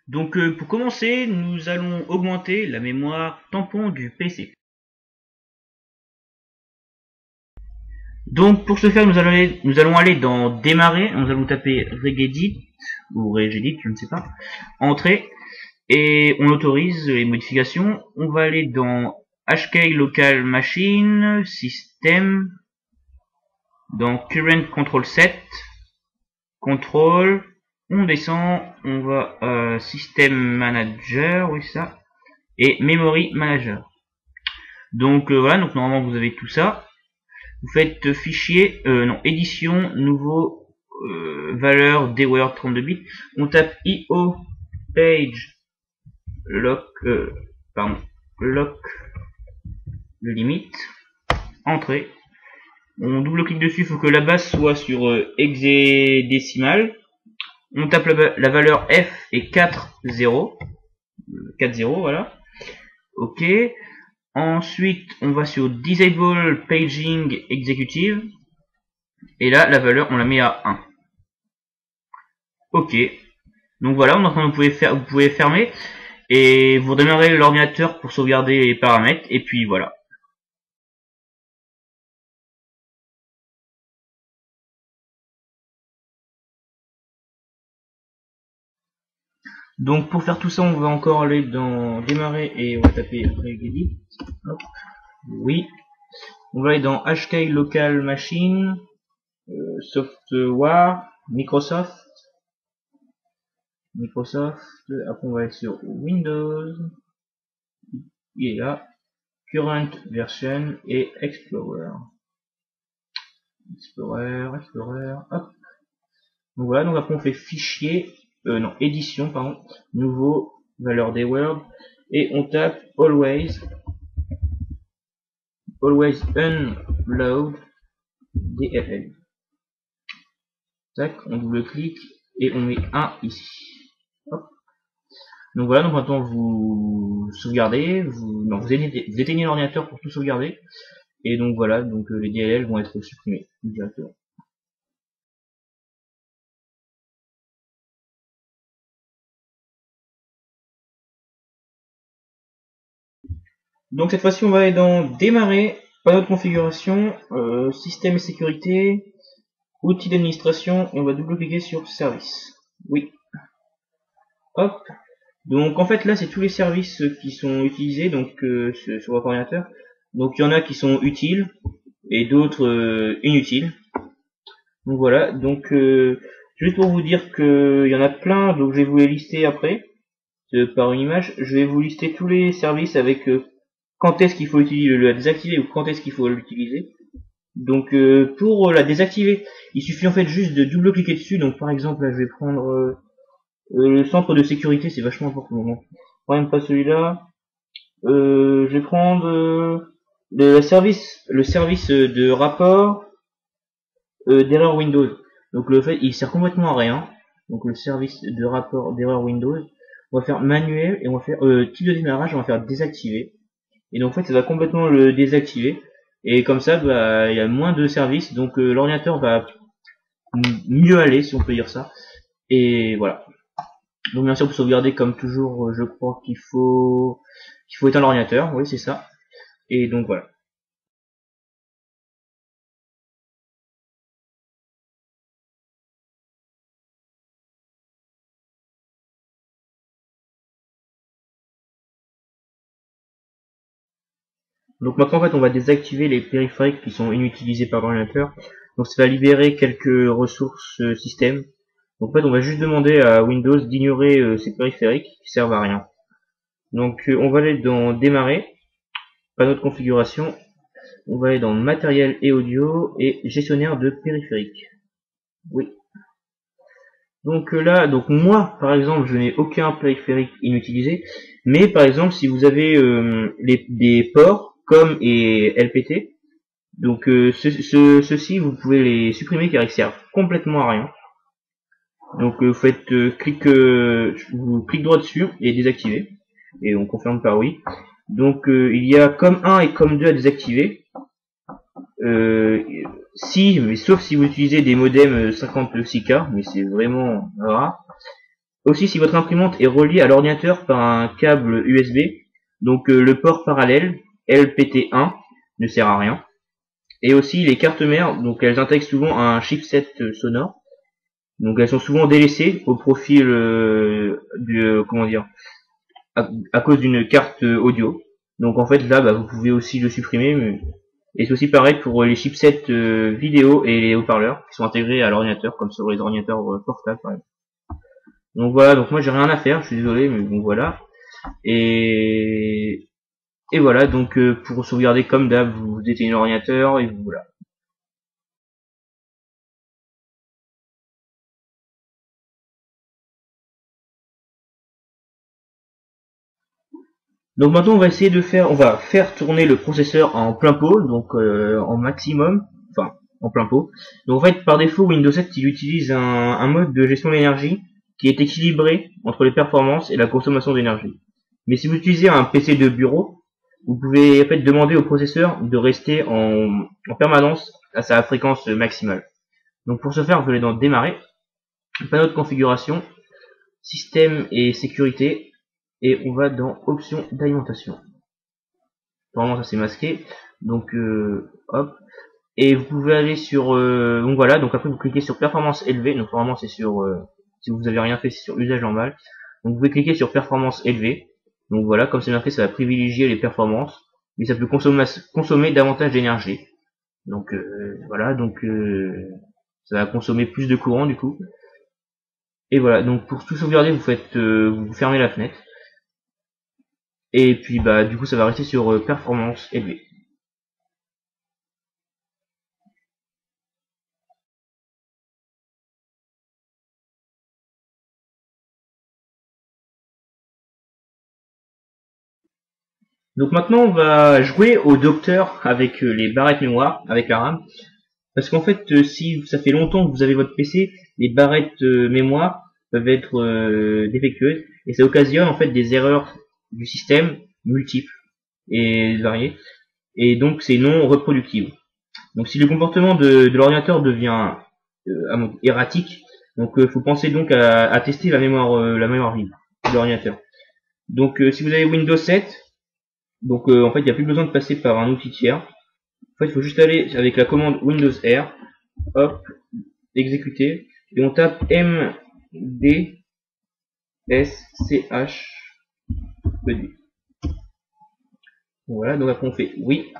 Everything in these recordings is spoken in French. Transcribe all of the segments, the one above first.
Donc pour commencer, nous allons augmenter la mémoire tampon du PC. Donc pour ce faire, nous allons aller dans démarrer, nous allons taper regedit ou regedit, je ne sais pas, entrée, et on autorise les modifications. On va aller dans HK local machine, système, dans current control set, control, on descend, on va system manager, oui ça, et memory manager. Donc voilà, donc normalement vous avez tout ça. Vous faites fichier, non, édition, nouveau, valeur dword 32 bits. On tape io page lock, lock le limite, entrée. On double-clique dessus, il faut que la base soit sur hexadécimal. On tape la valeur F et 4.0, 4.0, voilà. Ok. Ensuite, on va sur Disable Paging Executive. Et là, la valeur, on la met à 1. Ok. Donc voilà, maintenant vous pouvez fermer. Et vous redémarrez l'ordinateur pour sauvegarder les paramètres. Et puis voilà. Donc pour faire tout ça, on va encore aller dans démarrer et on va taper regedit. Oui. On va aller dans HK local machine, software, Microsoft, après on va aller sur Windows, il est là, current version et Explorer, hop. Donc voilà, donc après on fait fichier, non, édition, pardon, nouveau, valeur des Word, et on tape always unload DLL. Tac, on double-clique et on met 1 ici. Hop. Donc voilà, donc maintenant vous sauvegardez, vous éteignez l'ordinateur pour tout sauvegarder. Et donc voilà, donc les DLL vont être supprimés directement. Donc cette fois-ci on va aller dans démarrer, panneau de configuration, système et sécurité, outils d'administration, et on va double-cliquer sur service. Oui. Hop. Donc en fait là c'est tous les services qui sont utilisés donc sur votre ordinateur. Donc il y en a qui sont utiles et d'autres inutiles. Donc voilà, donc juste pour vous dire qu'il y en a plein, donc je vais vous les lister après par une image. Je vais vous lister tous les services avec quand est-ce qu'il faut la désactiver ou quand est-ce qu'il faut l'utiliser. Donc pour la désactiver, il suffit en fait juste de double-cliquer dessus. Donc par exemple là je vais prendre le centre de sécurité, c'est vachement important. Donc, même pas celui-là. Je vais prendre le service de rapport d'erreur Windows. Donc le fait, il sert complètement à rien. Donc le service de rapport d'erreur Windows, on va faire manuel et on va faire type de démarrage, on va faire désactiver. Et donc en fait, ça va complètement le désactiver. Et comme ça, bah, il y a moins de services, donc l'ordinateur va mieux aller, si on peut dire ça. Et voilà. Donc bien sûr, pour sauvegarder, comme toujours, je crois qu'il faut éteindre l'ordinateur. Oui, c'est ça. Et donc voilà. Donc maintenant en fait on va désactiver les périphériques qui sont inutilisés par l'ordinateur. Donc ça va libérer quelques ressources système. Donc en fait on va juste demander à Windows d'ignorer ces périphériques qui servent à rien. Donc on va aller dans démarrer, panneau de configuration, on va aller dans matériel et audio et gestionnaire de périphériques. Oui. Donc là, donc moi par exemple je n'ai aucun périphérique inutilisé, mais par exemple si vous avez des ports COM et LPT, donc ceux-ci vous pouvez les supprimer car ils servent complètement à rien. Donc vous faites clic droit dessus et désactiver, et on confirme par oui. Donc il y a COM1 et COM2 à désactiver. Mais sauf si vous utilisez des modems 56K, mais c'est vraiment rare. Aussi, si votre imprimante est reliée à l'ordinateur par un câble USB, donc le port parallèle LPT1 ne sert à rien. Et aussi les cartes mères, donc elles intègrent souvent un chipset sonore. Donc elles sont souvent délaissées au profit comment dire, à cause d'une carte audio. Donc en fait là, bah, vous pouvez aussi le supprimer. Et c'est aussi pareil pour les chipsets vidéo et les haut-parleurs qui sont intégrés à l'ordinateur, comme sur les ordinateurs portables par exemple. Donc voilà, donc moi j'ai rien à faire, je suis désolé, mais bon voilà. Et, et voilà, donc pour sauvegarder comme d'hab, vous éteignez l'ordinateur et vous voilà. Donc maintenant on va faire tourner le processeur en plein pot, donc en maximum, enfin en plein pot. Donc en fait par défaut Windows 7 il utilise un mode de gestion de l'énergie qui est équilibré entre les performances et la consommation d'énergie. Mais si vous utilisez un PC de bureau, vous pouvez en fait demander au processeur de rester en permanence à sa fréquence maximale. Donc pour ce faire, vous allez dans démarrer, panneau de configuration, système et sécurité, et on va dans options d'alimentation. Normalement ça c'est masqué, donc hop, et vous pouvez aller sur donc voilà, donc après vous cliquez sur performance élevée, donc normalement c'est sur si vous avez rien fait c'est sur usage normal, donc vous pouvez cliquer sur performance élevée, donc voilà, comme c'est marqué ça va privilégier les performances, mais ça peut consommer davantage d'énergie, donc voilà, donc ça va consommer plus de courant du coup, et voilà, donc pour tout sauvegarder vous faites vous fermez la fenêtre, et puis bah du coup ça va rester sur performance élevée. Donc maintenant on va jouer au docteur avec les barrettes mémoire, avec la RAM. Parce qu'en fait si ça fait longtemps que vous avez votre PC, les barrettes mémoire peuvent être défectueuses et ça occasionne en fait des erreurs du système multiples et variées et donc c'est non reproductible. Donc si le comportement de l'ordinateur devient erratique, donc faut penser donc à tester la mémoire vive de l'ordinateur. Donc si vous avez Windows 7, donc en fait il n'y a plus besoin de passer par un outil tiers. En fait il faut juste aller avec la commande Windows R, hop, exécuter, et on tape mdsch ED. Voilà, donc après on fait oui.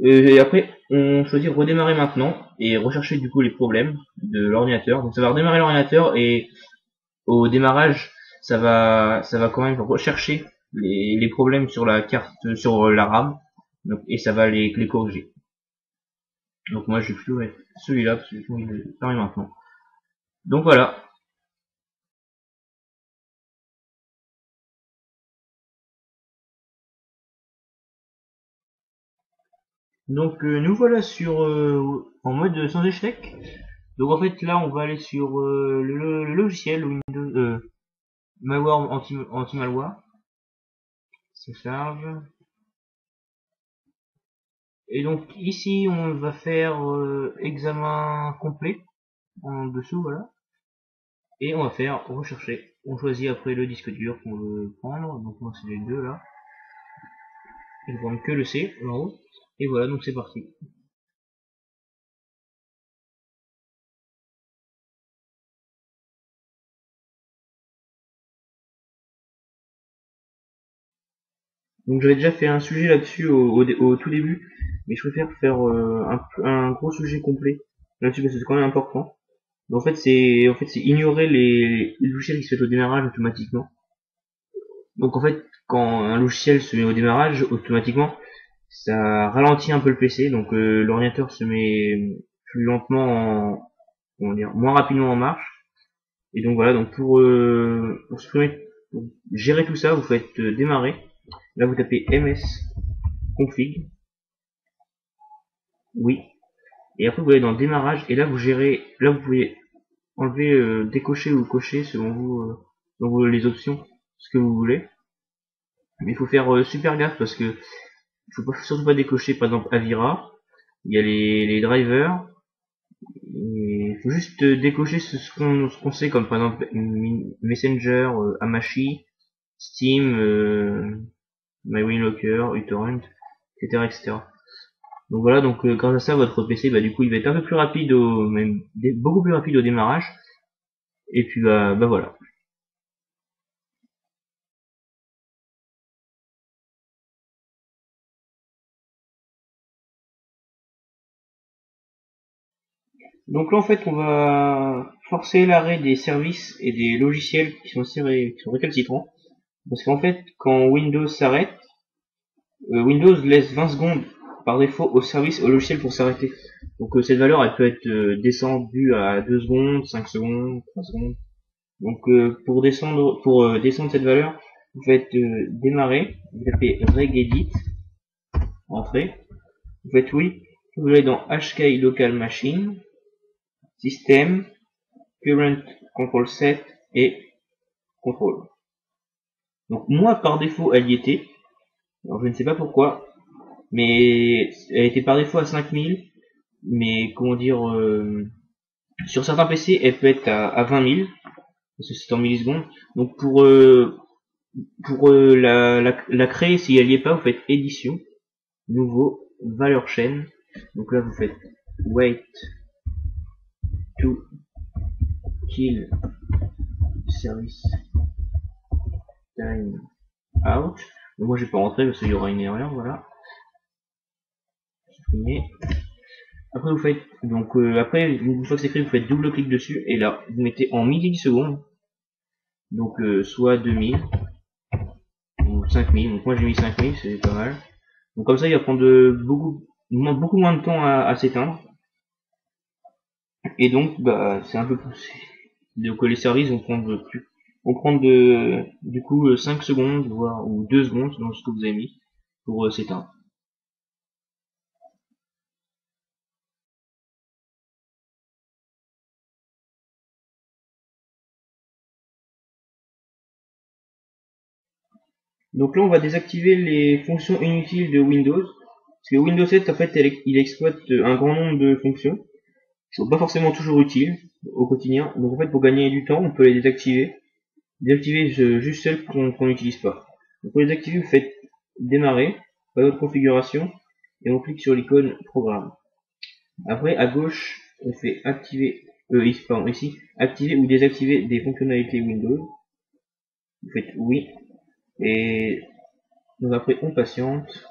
Et après on choisit redémarrer maintenant et rechercher du coup les problèmes de l'ordinateur. Donc ça va redémarrer l'ordinateur et au démarrage ça va quand même rechercher les problèmes sur la carte, sur la RAM, donc, et ça va les corriger. Donc moi je vais plutôt mettre celui-là parce que j'ai envie de faire maintenant. Donc voilà. Donc nous voilà sur en mode sans échec. Donc en fait là on va aller sur le logiciel Windows malware anti-malware. Ça charge. Et donc ici on va faire examen complet en dessous voilà. Et on va faire rechercher. On choisit après le disque dur qu'on veut prendre. Donc moi c'est les deux là. Je vais prendre que le C en haut. Et voilà donc c'est parti. Donc j'avais déjà fait un sujet là-dessus au tout début, mais je préfère faire un gros sujet complet là-dessus parce que c'est quand même important. Donc, en fait c'est ignorer les logiciels qui se mettent au démarrage automatiquement. Donc en fait quand un logiciel se met au démarrage automatiquement, ça ralentit un peu le PC, donc l'ordinateur se met plus lentement comment dire, moins rapidement en marche. Et donc voilà, donc pour supprimer, pour gérer tout ça, vous faites démarrer. Là vous tapez ms config, oui, et après vous allez dans démarrage et là vous gérez, là vous pouvez enlever, décocher ou cocher selon vous les options, ce que vous voulez. Mais il faut faire super gaffe parce que il faut surtout pas décocher par exemple Avira, il y a les drivers, et il faut juste décocher ce qu'on sait, comme par exemple Messenger, Hamachi, Steam, MyWinLocker, uTorrent, etc., etc. Donc voilà, donc grâce à ça, votre PC, bah, du coup, il va être un peu plus rapide beaucoup plus rapide au démarrage. Et puis bah voilà. Donc là, en fait, on va forcer l'arrêt des services et des logiciels qui sont récalcitrants. Parce qu'en fait, quand Windows s'arrête, Windows laisse 20 secondes par défaut au service, au logiciel pour s'arrêter. Donc cette valeur, elle peut être descendue à 2 secondes, 5 secondes, 3 secondes. Donc pour descendre cette valeur, vous faites démarrer, vous tapez regedit, entrée, vous faites oui, vous allez dans HKI local machine, système, current control set et control. Donc moi par défaut elle y était, alors je ne sais pas pourquoi, mais elle était par défaut à 5000, mais comment dire, sur certains PC elle peut être à 20 000, parce que c'est en millisecondes. Donc pour la créer, si elle n'y est pas, vous faites édition, nouveau, valeur chaîne. Donc là vous faites wait to kill service time out. Donc moi je vais pas rentrer parce qu'il y aura une erreur, voilà. Supprimer. Après vous faites donc après une fois que c'est créé, vous faites double clic dessus et là vous mettez en millisecondes. Donc soit 2000 ou 5000. Donc moi j'ai mis 5000, c'est pas mal. Donc comme ça il va prendre beaucoup moins de temps à s'éteindre. Et donc bah c'est un peu poussé. Donc les services vont prendre du coup 5 secondes voire ou 2 secondes dans ce que vous avez mis pour s'éteindre. Donc là, on va désactiver les fonctions inutiles de Windows. Parce que Windows 7, en fait, il exploite un grand nombre de fonctions qui sont pas forcément toujours utiles au quotidien. Donc en fait, pour gagner du temps, on peut les désactiver. Désactiver juste celles qu'on n'utilise pas. Donc pour les activer, vous faites démarrer, panneau de configuration, et on clique sur l'icône programme. Après, à gauche, on fait activer, ici, activer ou désactiver des fonctionnalités Windows. Vous faites oui, et donc après, on patiente.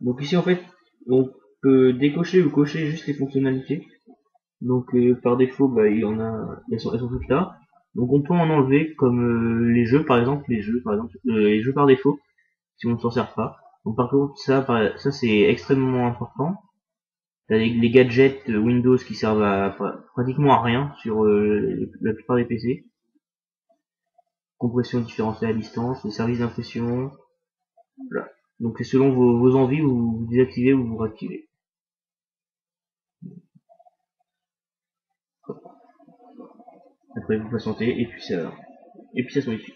Donc ici en fait on peut décocher ou cocher juste les fonctionnalités. Donc par défaut bah, elles sont toutes là. Donc on peut en enlever comme les jeux par exemple, les jeux par défaut si on ne s'en sert pas. Donc par contre ça c'est extrêmement important. T'as les gadgets Windows qui servent à pratiquement à rien sur la plupart des PC. Compression différentielle à distance, les services d'impression. Voilà. Donc c'est selon vos envies, vous désactivez ou vous réactivez. Après vous patientez et puis ça se modifie.